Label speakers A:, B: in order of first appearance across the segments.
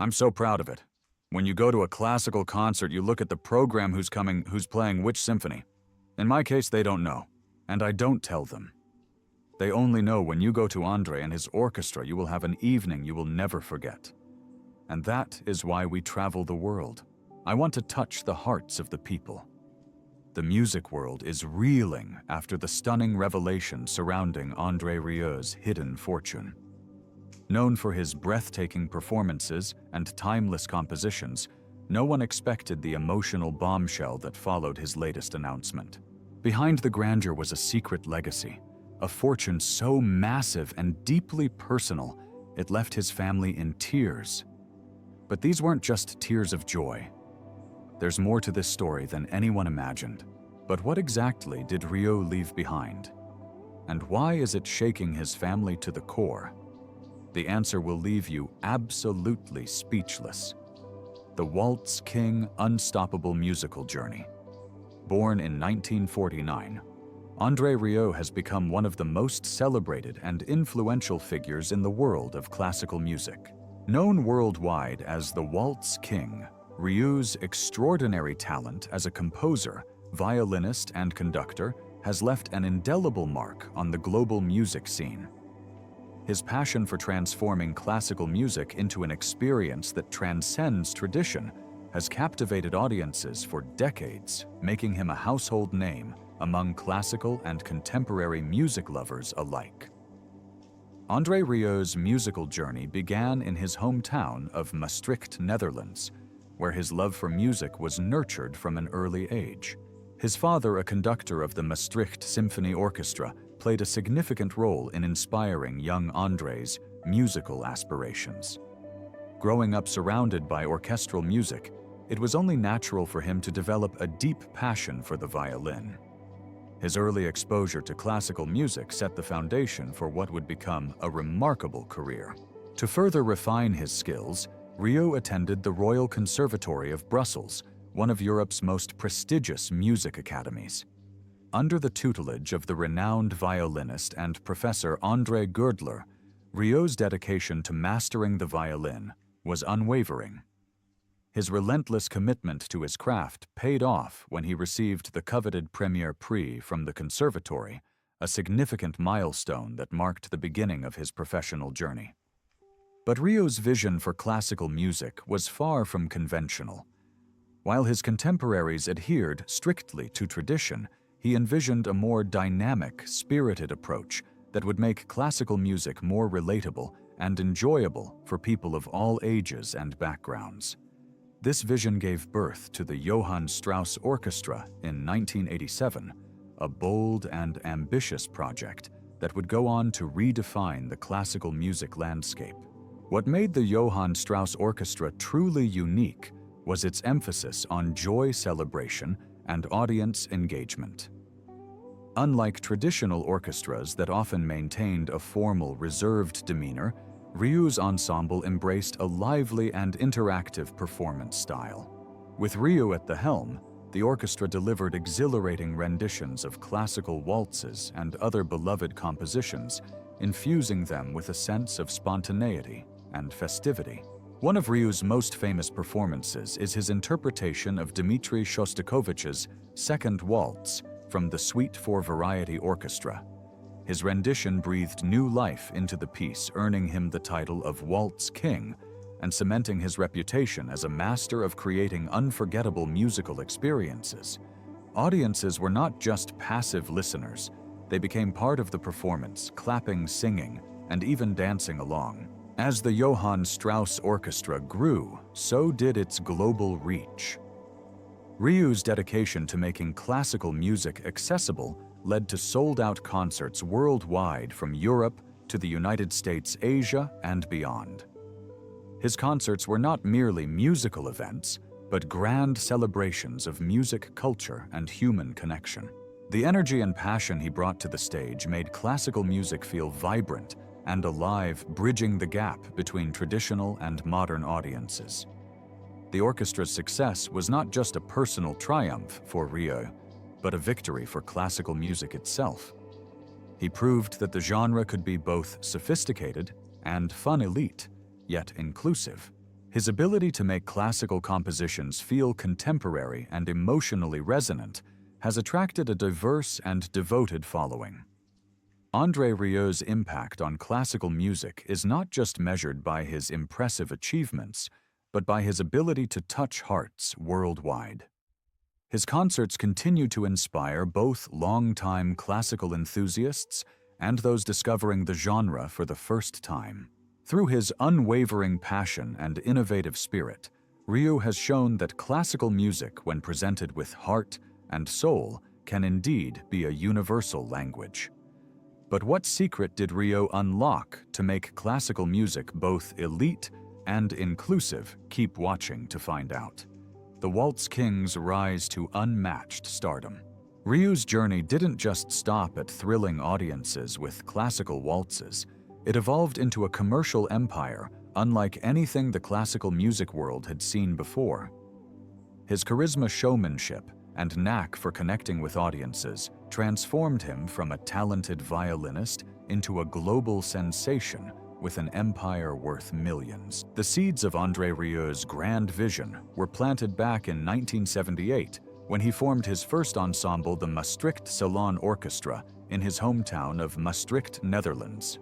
A: I'm so proud of it. When you go to a classical concert, you look at the program who's coming, who's playing which symphony. In my case, they don't know, and I don't tell them. They only know when you go to André and his orchestra, you will have an evening you will never forget. And that is why we travel the world. I want to touch the hearts of the people. The music world is reeling after the stunning revelation surrounding André Rieu's hidden fortune. Known for his breathtaking performances and timeless compositions, no one expected the emotional bombshell that followed his latest announcement. Behind the grandeur was a secret legacy, a fortune so massive and deeply personal, it left his family in tears. But these weren't just tears of joy. There's more to this story than anyone imagined. But what exactly did Rieu leave behind? And why is it shaking his family to the core? The answer will leave you absolutely speechless. The Waltz King Unstoppable Musical Journey. Born in 1949, André Rieu has become one of the most celebrated and influential figures in the world of classical music. Known worldwide as the Waltz King, Rieu's extraordinary talent as a composer, violinist, and conductor has left an indelible mark on the global music scene. His passion for transforming classical music into an experience that transcends tradition has captivated audiences for decades, making him a household name among classical and contemporary music lovers alike. André Rieu's musical journey began in his hometown of Maastricht, Netherlands, where his love for music was nurtured from an early age. His father, a conductor of the Maastricht Symphony Orchestra, played a significant role in inspiring young André's musical aspirations. Growing up surrounded by orchestral music, it was only natural for him to develop a deep passion for the violin. His early exposure to classical music set the foundation for what would become a remarkable career. To further refine his skills, Rieu attended the Royal Conservatory of Brussels, one of Europe's most prestigious music academies. Under the tutelage of the renowned violinist and professor André Girdler, Rieu's dedication to mastering the violin was unwavering. His relentless commitment to his craft paid off when he received the coveted Premier Prix from the conservatory, a significant milestone that marked the beginning of his professional journey. But Rieu's vision for classical music was far from conventional. While his contemporaries adhered strictly to tradition, he envisioned a more dynamic, spirited approach that would make classical music more relatable and enjoyable for people of all ages and backgrounds. This vision gave birth to the Johann Strauss Orchestra in 1987, a bold and ambitious project that would go on to redefine the classical music landscape. What made the Johann Strauss Orchestra truly unique was its emphasis on joy celebration and audience engagement. Unlike traditional orchestras that often maintained a formal, reserved demeanor, Rieu's ensemble embraced a lively and interactive performance style. With Rieu at the helm, the orchestra delivered exhilarating renditions of classical waltzes and other beloved compositions, infusing them with a sense of spontaneity and festivity. One of Rieu's most famous performances is his interpretation of Dmitri Shostakovich's Second Waltz from the Suite for Variety Orchestra. His rendition breathed new life into the piece, earning him the title of Waltz King and cementing his reputation as a master of creating unforgettable musical experiences. Audiences were not just passive listeners. They became part of the performance, clapping, singing, and even dancing along. As the Johann Strauss Orchestra grew, so did its global reach. Rieu's dedication to making classical music accessible led to sold-out concerts worldwide from Europe to the United States, Asia, and beyond. His concerts were not merely musical events, but grand celebrations of music culture and human connection. The energy and passion he brought to the stage made classical music feel vibrant and alive, bridging the gap between traditional and modern audiences. The orchestra's success was not just a personal triumph for Rieu, but a victory for classical music itself. He proved that the genre could be both sophisticated and fun elite, yet inclusive. His ability to make classical compositions feel contemporary and emotionally resonant has attracted a diverse and devoted following. André Rieu's impact on classical music is not just measured by his impressive achievements, but by his ability to touch hearts worldwide. His concerts continue to inspire both longtime classical enthusiasts and those discovering the genre for the first time. Through his unwavering passion and innovative spirit, Rieu has shown that classical music, when presented with heart and soul, can indeed be a universal language. But what secret did Rieu unlock to make classical music both elite and inclusive? Keep watching to find out. The Waltz King's rise to unmatched stardom. Rieu's journey didn't just stop at thrilling audiences with classical waltzes. It evolved into a commercial empire unlike anything the classical music world had seen before. His charisma, showmanship, and knack for connecting with audiences transformed him from a talented violinist into a global sensation with an empire worth millions. The seeds of André Rieu's grand vision were planted back in 1978 when he formed his first ensemble, the Maastricht Salon Orchestra, in his hometown of Maastricht, Netherlands.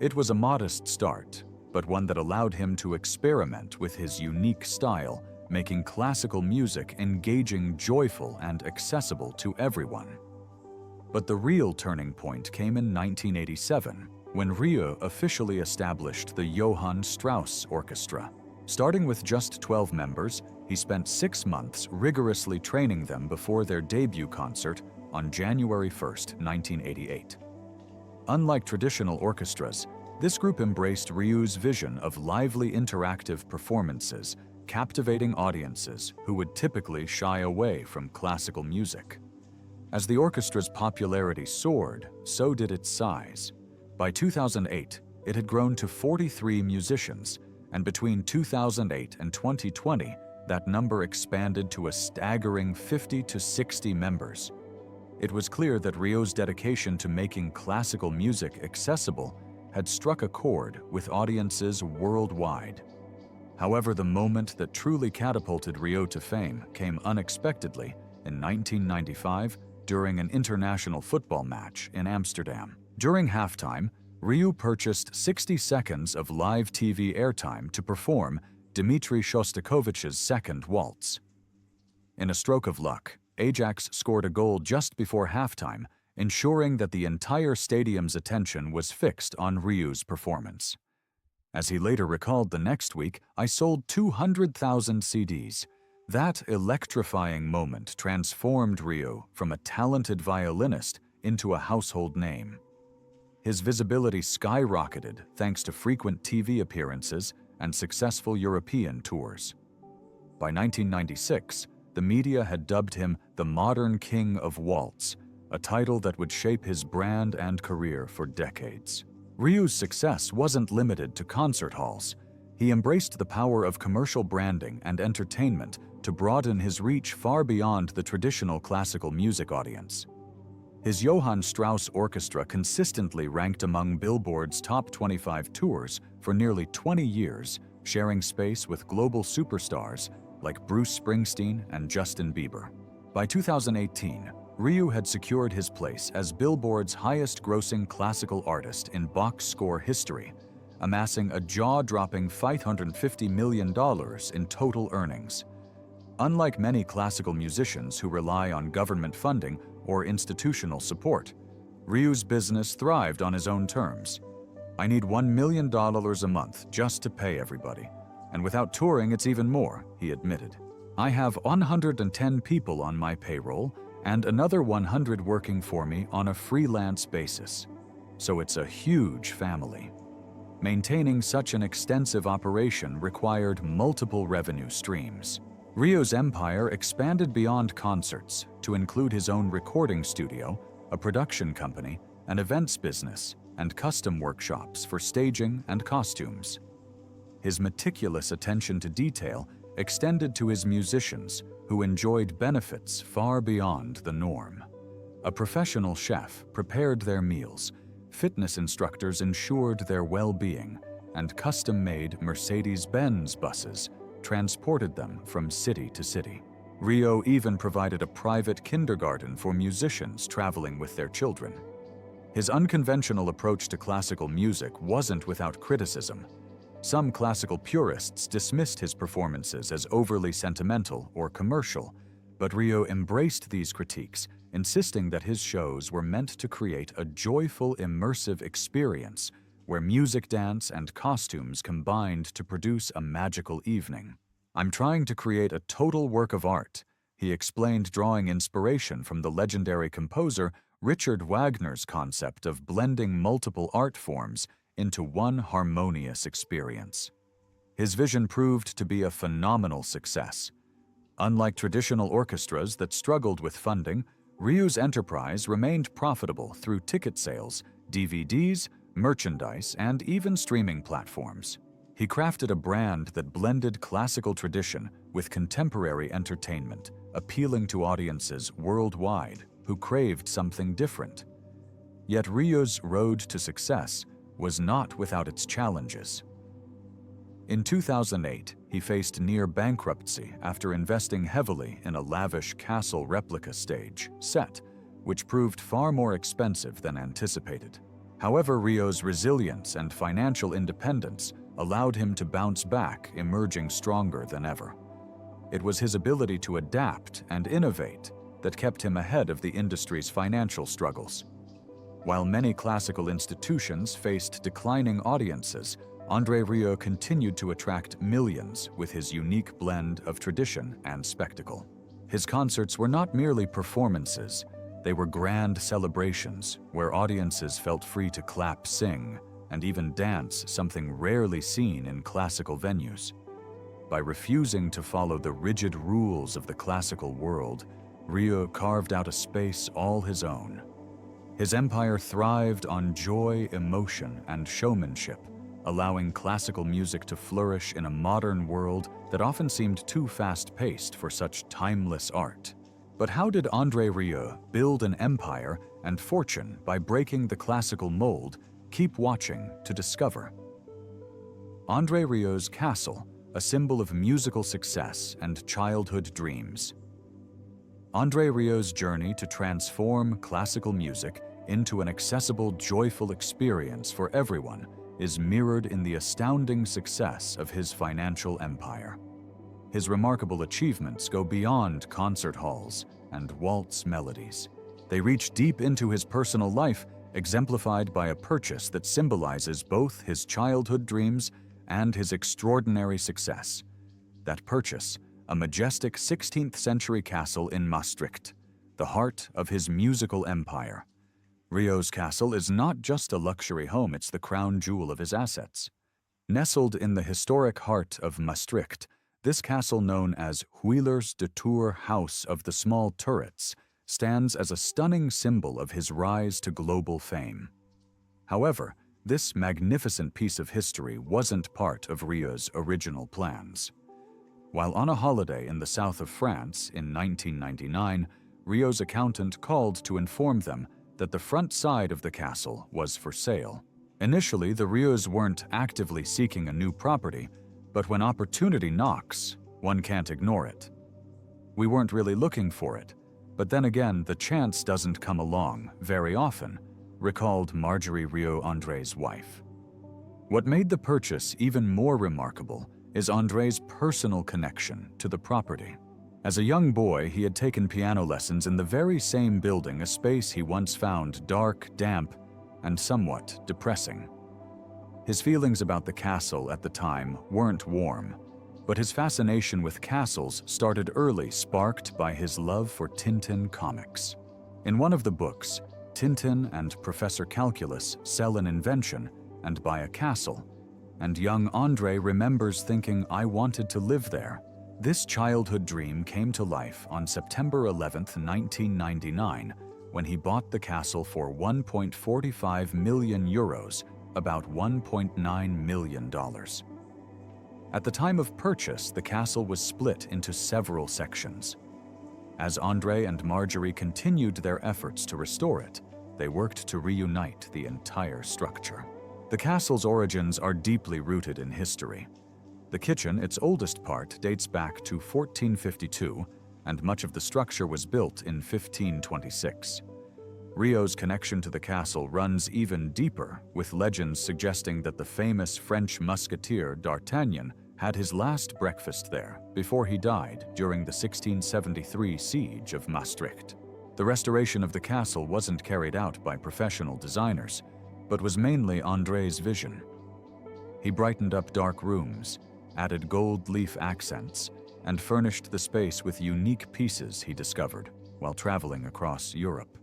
A: It was a modest start, but one that allowed him to experiment with his unique style, making classical music engaging, joyful, and accessible to everyone. But the real turning point came in 1987, when Rieu officially established the Johann Strauss Orchestra. Starting with just 12 members, he spent 6 months rigorously training them before their debut concert on January 1, 1988. Unlike traditional orchestras, this group embraced Rieu's vision of lively interactive performances, captivating audiences who would typically shy away from classical music. As the orchestra's popularity soared, so did its size. By 2008, it had grown to 43 musicians, and between 2008 and 2020, that number expanded to a staggering 50 to 60 members. It was clear that Rieu's dedication to making classical music accessible had struck a chord with audiences worldwide. However, the moment that truly catapulted Rieu to fame came unexpectedly in 1995 during an international football match in Amsterdam. During halftime, Rieu purchased 60 seconds of live TV airtime to perform Dmitri Shostakovich's second waltz. In a stroke of luck, Ajax scored a goal just before halftime, ensuring that the entire stadium's attention was fixed on Rieu's performance. As he later recalled the next week, "I sold 200,000 CDs. That electrifying moment transformed Rieu from a talented violinist into a household name. His visibility skyrocketed thanks to frequent TV appearances and successful European tours. By 1996, the media had dubbed him the modern king of waltz, a title that would shape his brand and career for decades. Rieu's success wasn't limited to concert halls. He embraced the power of commercial branding and entertainment to broaden his reach far beyond the traditional classical music audience. His Johann Strauss Orchestra consistently ranked among Billboard's top 25 tours for nearly 20 years, sharing space with global superstars like Bruce Springsteen and Justin Bieber. By 2018, Rieu had secured his place as Billboard's highest-grossing classical artist in box score history, amassing a jaw-dropping $550 million in total earnings. Unlike many classical musicians who rely on government funding or institutional support, Rieu's business thrived on his own terms. "I need $1 million a month just to pay everybody. And without touring, it's even more," he admitted. "I have 110 people on my payroll and another 100 working for me on a freelance basis. So it's a huge family." Maintaining such an extensive operation required multiple revenue streams. Rieu's empire expanded beyond concerts to include his own recording studio, a production company, an events business, and custom workshops for staging and costumes. His meticulous attention to detail extended to his musicians, who enjoyed benefits far beyond the norm. A professional chef prepared their meals, fitness instructors ensured their well-being, and custom-made Mercedes-Benz buses transported them from city to city. Rieu even provided a private kindergarten for musicians traveling with their children. His unconventional approach to classical music wasn't without criticism. Some classical purists dismissed his performances as overly sentimental or commercial, but Rieu embraced these critiques, insisting that his shows were meant to create a joyful, immersive experience where music, dance, and costumes combined to produce a magical evening. "I'm trying to create a total work of art," he explained, drawing inspiration from the legendary composer Richard Wagner's concept of blending multiple art forms into one harmonious experience. His vision proved to be a phenomenal success. Unlike traditional orchestras that struggled with funding, Rieu's enterprise remained profitable through ticket sales, DVDs, merchandise, and even streaming platforms. He crafted a brand that blended classical tradition with contemporary entertainment, appealing to audiences worldwide who craved something different. Yet Rieu's road to success was not without its challenges. In 2008, he faced near bankruptcy after investing heavily in a lavish castle replica stage set, which proved far more expensive than anticipated. However, Rieu's resilience and financial independence allowed him to bounce back, emerging stronger than ever. It was his ability to adapt and innovate that kept him ahead of the industry's financial struggles. While many classical institutions faced declining audiences, André Rieu continued to attract millions with his unique blend of tradition and spectacle. His concerts were not merely performances, they were grand celebrations where audiences felt free to clap, sing, and even dance, something rarely seen in classical venues. By refusing to follow the rigid rules of the classical world, Rieu carved out a space all his own. His empire thrived on joy, emotion, and showmanship, allowing classical music to flourish in a modern world that often seemed too fast-paced for such timeless art. But how did André Rieu build an empire and fortune by breaking the classical mold? Keep watching to discover. André Rieu's castle, a symbol of musical success and childhood dreams. André Rieu's journey to transform classical music into an accessible, joyful experience for everyone is mirrored in the astounding success of his financial empire. His remarkable achievements go beyond concert halls and waltz melodies. They reach deep into his personal life, exemplified by a purchase that symbolizes both his childhood dreams and his extraordinary success. That purchase, a majestic 16th-century castle in Maastricht, the heart of his musical empire. Rieu's castle is not just a luxury home, it's the crown jewel of his assets. Nestled in the historic heart of Maastricht, this castle, known as Huilers de Tour House of the Small Turrets, stands as a stunning symbol of his rise to global fame. However, this magnificent piece of history wasn't part of Rieu's original plans. While on a holiday in the south of France in 1999, Rieu's accountant called to inform them that the front side of the castle was for sale. Initially, the Rieus weren't actively seeking a new property, but when opportunity knocks, one can't ignore it. "We weren't really looking for it, but then again, the chance doesn't come along very often," recalled Marjorie Rieu, André's wife. What made the purchase even more remarkable is André's personal connection to the property. As a young boy, he had taken piano lessons in the very same building, a space he once found dark, damp, and somewhat depressing. His feelings about the castle at the time weren't warm, but his fascination with castles started early, sparked by his love for Tintin comics. In one of the books, Tintin and Professor Calculus sell an invention and buy a castle, and young André remembers thinking, "I wanted to live there." This childhood dream came to life on September 11, 1999, when he bought the castle for 1.45 million euros, about $1.9 million. At the time of purchase, the castle was split into several sections. As André and Marjorie continued their efforts to restore it, they worked to reunite the entire structure. The castle's origins are deeply rooted in history. The kitchen, its oldest part, dates back to 1452, and much of the structure was built in 1526. Rieu's connection to the castle runs even deeper, with legends suggesting that the famous French musketeer D'Artagnan had his last breakfast there before he died during the 1673 siege of Maastricht. The restoration of the castle wasn't carried out by professional designers, but was mainly André's vision. He brightened up dark rooms, added gold leaf accents, and furnished the space with unique pieces he discovered while traveling across Europe.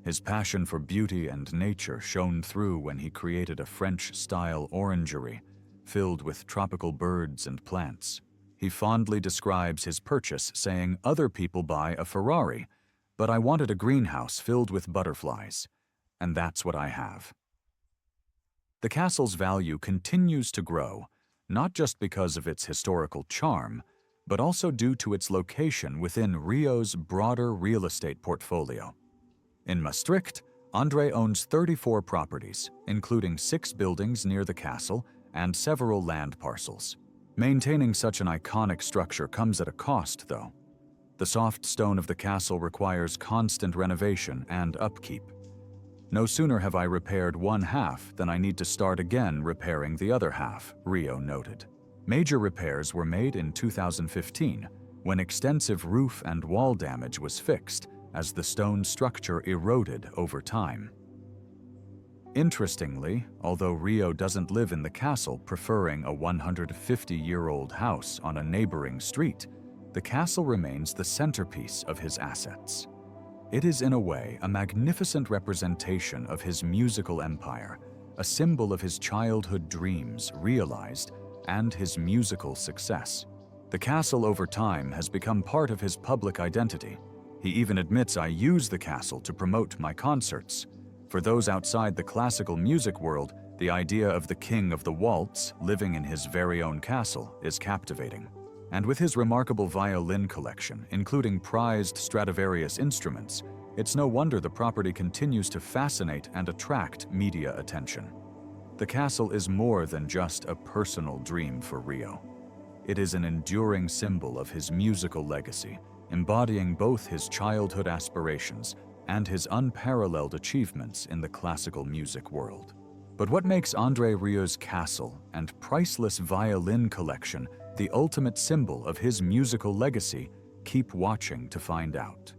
A: His passion for beauty and nature shone through when he created a French-style orangery filled with tropical birds and plants. He fondly describes his purchase, saying, "Other people buy a Ferrari, but I wanted a greenhouse filled with butterflies, and that's what I have." The castle's value continues to grow, not just because of its historical charm, but also due to its location within Rieu's broader real estate portfolio. In Maastricht, André owns 34 properties, including 6 buildings near the castle and several land parcels. Maintaining such an iconic structure comes at a cost, though. The soft stone of the castle requires constant renovation and upkeep. "No sooner have I repaired one half than I need to start again repairing the other half," Rieu noted. Major repairs were made in 2015, when extensive roof and wall damage was fixed as the stone structure eroded over time. Interestingly, although Rieu doesn't live in the castle, preferring a 150-year-old house on a neighboring street, the castle remains the centerpiece of his assets. It is in a way a magnificent representation of his musical empire, a symbol of his childhood dreams realized and his musical success. The castle over time has become part of his public identity. He even admits, "I use the castle to promote my concerts." For those outside the classical music world, the idea of the king of the waltz living in his very own castle is captivating. And with his remarkable violin collection, including prized Stradivarius instruments, it's no wonder the property continues to fascinate and attract media attention. The castle is more than just a personal dream for Rieu. It is an enduring symbol of his musical legacy, embodying both his childhood aspirations and his unparalleled achievements in the classical music world. But what makes André Rieu's castle and priceless violin collection the ultimate symbol of his musical legacy? Keep watching to find out.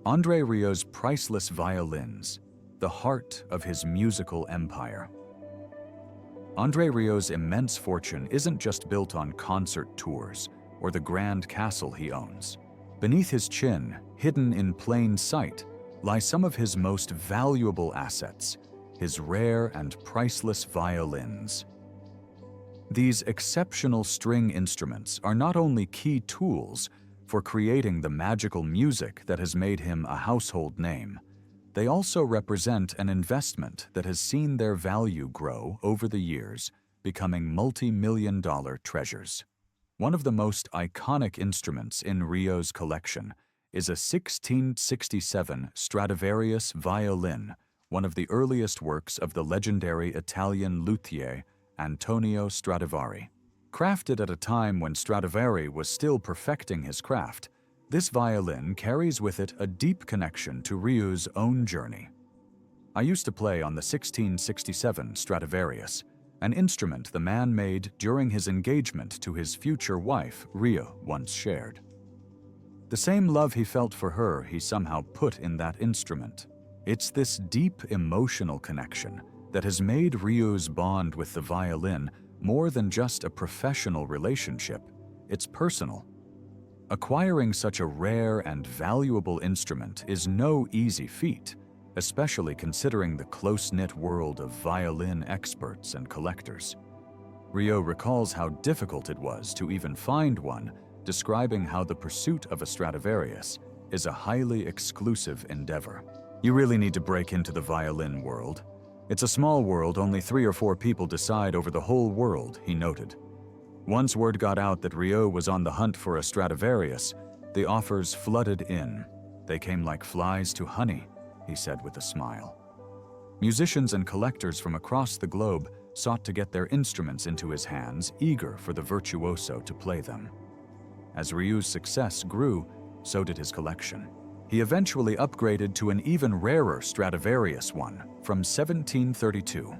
A: André Rieu's priceless violins, the heart of his musical empire. André Rieu's immense fortune isn't just built on concert tours or the grand castle he owns. Beneath his chin, hidden in plain sight, lie some of his most valuable assets, his rare and priceless violins. These exceptional string instruments are not only key tools for creating the magical music that has made him a household name, they also represent an investment that has seen their value grow over the years, becoming multi-million-dollar treasures. One of the most iconic instruments in Rieu's collection is a 1667 Stradivarius violin, one of the earliest works of the legendary Italian luthier Antonio Stradivari. Crafted at a time when Stradivari was still perfecting his craft, this violin carries with it a deep connection to Rieu's own journey. "I used to play on the 1667 Stradivarius, an instrument the man made during his engagement to his future wife, Rieu once shared. The same love he felt for her he somehow put in that instrument. It's this deep emotional connection that has made Rieu's bond with the violin more than just a professional relationship, it's personal. Acquiring such a rare and valuable instrument is no easy feat, especially considering the close-knit world of violin experts and collectors. Rieu recalls how difficult it was to even find one, describing how the pursuit of a Stradivarius is a highly exclusive endeavor. "You really need to break into the violin world. It's a small world, only 3 or 4 people decide over the whole world," he noted. Once word got out that Rieu was on the hunt for a Stradivarius, the offers flooded in. "They came like flies to honey," he said with a smile. Musicians and collectors from across the globe sought to get their instruments into his hands, eager for the virtuoso to play them. As Rieu's success grew, so did his collection. He eventually upgraded to an even rarer Stradivarius one from 1732.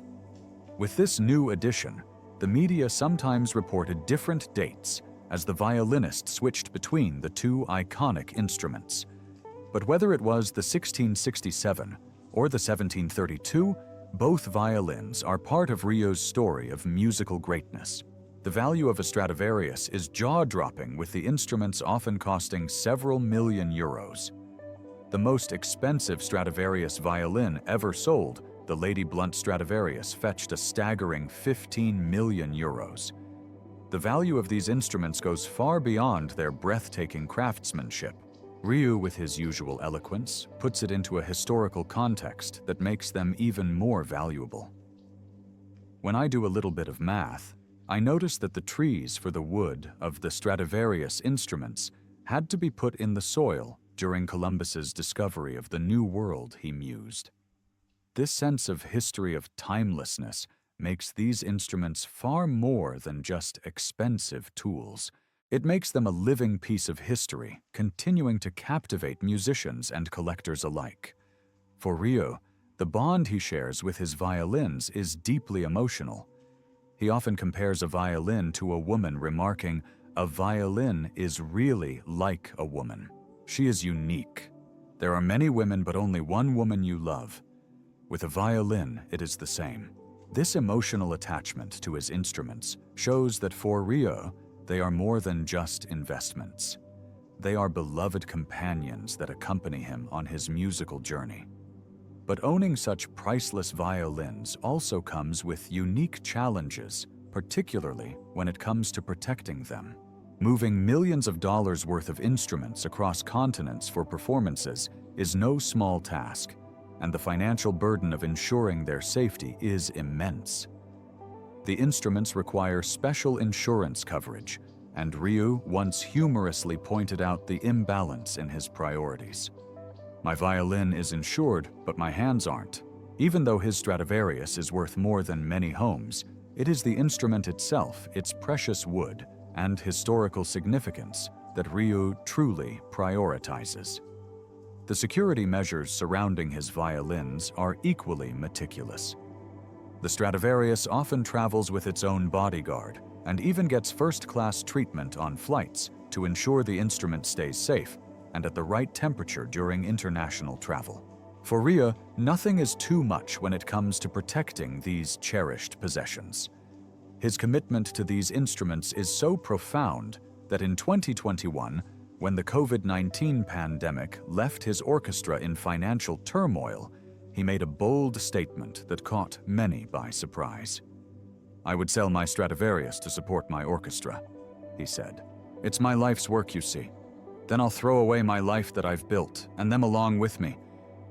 A: With this new addition, the media sometimes reported different dates as the violinist switched between the two iconic instruments. But whether it was the 1667 or the 1732, both violins are part of Rieu's story of musical greatness. The value of a Stradivarius is jaw-dropping, with the instruments often costing several million euros. The most expensive Stradivarius violin ever sold, the Lady Blunt Stradivarius, fetched a staggering 15 million euros. The value of these instruments goes far beyond their breathtaking craftsmanship. Rieu, with his usual eloquence, puts it into a historical context that makes them even more valuable. When I do a little bit of math, I notice that the trees for the wood of the Stradivarius instruments had to be put in the soil during Columbus's discovery of the New World, he mused. This sense of history of timelessness makes these instruments far more than just expensive tools. It makes them a living piece of history, continuing to captivate musicians and collectors alike. For Rieu, the bond he shares with his violins is deeply emotional. He often compares a violin to a woman, remarking, "A violin is really like a woman. She is unique. There are many women, but only one woman you love. With a violin, it is the same." This emotional attachment to his instruments shows that for Rieu, they are more than just investments. They are beloved companions that accompany him on his musical journey. But owning such priceless violins also comes with unique challenges, particularly when it comes to protecting them. Moving millions of dollars worth of instruments across continents for performances is no small task, and the financial burden of ensuring their safety is immense. The instruments require special insurance coverage, and Rieu once humorously pointed out the imbalance in his priorities. "My violin is insured, but my hands aren't." Even though his Stradivarius is worth more than many homes, it is the instrument itself, its precious wood, and historical significance that Rieu truly prioritizes. The security measures surrounding his violins are equally meticulous. The Stradivarius often travels with its own bodyguard and even gets first-class treatment on flights to ensure the instrument stays safe and at the right temperature during international travel. For Rieu, nothing is too much when it comes to protecting these cherished possessions. His commitment to these instruments is so profound that in 2021, when the COVID-19 pandemic left his orchestra in financial turmoil, he made a bold statement that caught many by surprise. "I would sell my Stradivarius to support my orchestra," he said. "It's my life's work, you see. Then I'll throw away my life that I've built, and them along with me.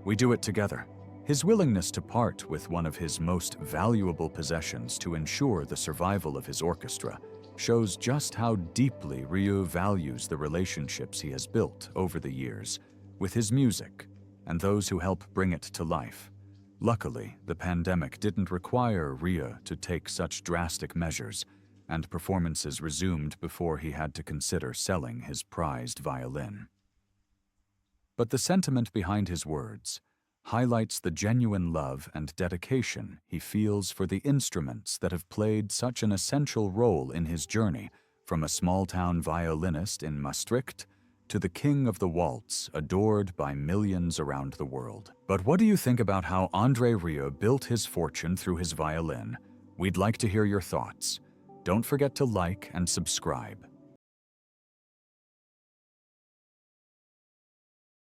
A: We do it together." His willingness to part with one of his most valuable possessions to ensure the survival of his orchestra shows just how deeply Rieu values the relationships he has built over the years with his music and those who help bring it to life. Luckily, the pandemic didn't require Rieu to take such drastic measures, and performances resumed before he had to consider selling his prized violin. But the sentiment behind his words highlights the genuine love and dedication he feels for the instruments that have played such an essential role in his journey, from a small-town violinist in Maastricht to the king of the waltz, adored by millions around the world. But what do you think about how André Rieu built his fortune through his violin? We'd like to hear your thoughts. Don't forget to like and subscribe.